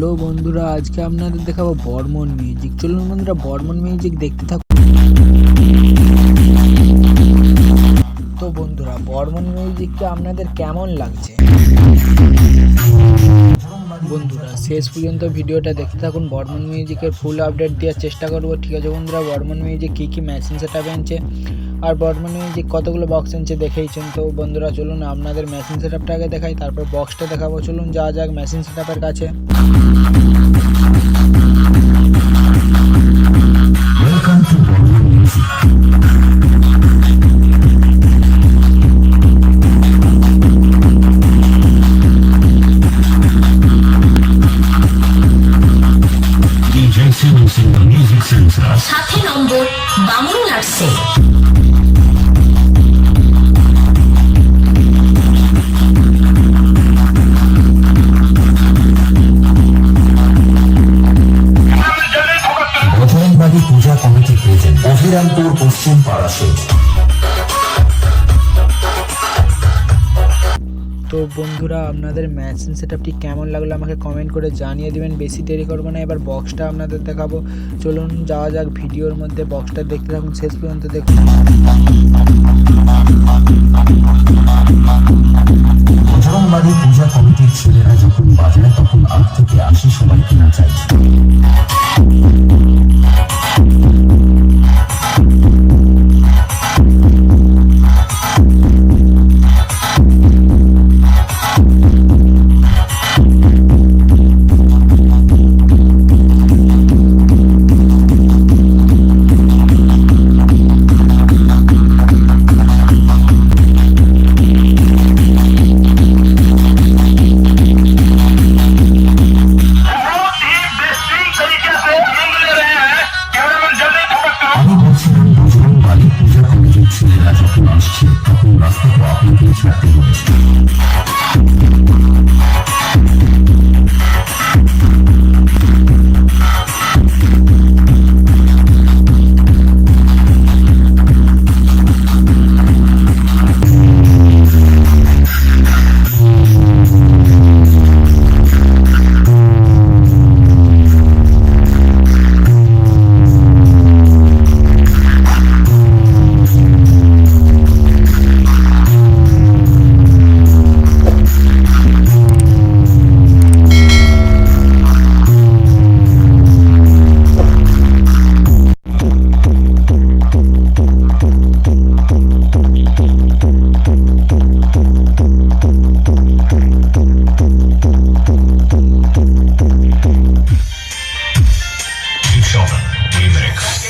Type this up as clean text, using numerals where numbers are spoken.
Hello বন্ধুরা, আজকে আপনাদের দেখাবো বর্মন মিউজিক। চলুন বন্ধুরা বর্মন মিউজিক দেখতে থাকুন। তো বন্ধুরা বর্মন মিউজিকটা আপনাদের কেমন লাগছে বন্ধুরা শেষ পর্যন্ত ভিডিওটা দেখতে থাকুন। বর্মন মিউজিকের ফুল আপডেট দেওয়ার চেষ্টা করবো, ঠিক আছে বন্ধুরা। বর্মন মিউজিক কী মেশিন সেটআপ এনেছে আর বর্মন মিউজিক কতগুলো বক্স এনেছে দেখেইছেন। তো বন্ধুরা চলুন আপনাদের মেশিন সেটআপটা আগে দেখাই, তারপর বক্সটা দেখাবো। চলুন যাওয়া যাক মেশিন সেটআপের কাছে। Welcome to Bormon Music. DJ Sinusin the Music Center. 7 নম্বর বামুন নার্সে। বজরংবালী পূজা কমিটি প্রেজেন্ট অভিরামপুর পশ্চিম পাড়াশে। তো বন্ধুরা আপনাদের মেশিন সেটআপটি কেমন লাগলো আমাকে কমেন্ট করে জানিয়ে দিবেন। বেশি দেরি করবো না, এবার বক্সটা আপনাদের দেখাবো। চলুন যাওয়া যাক ভিডিওর মধ্যে। বক্সটা দেখতে থাকুন, শেষ পর্যন্ত দেখুন। বজরংবালী পূজা কমিটির ছেলেরা যখন বাজায় তখন 8 থেকে 80 সবাই কিনা চাই। আমি বলছিলাম বজরংবালী পূজা কমিটির ছেলেরা যখন আসছে তখন রাস্তা তো আপনাকেই ছাড়তে হবে। Remix.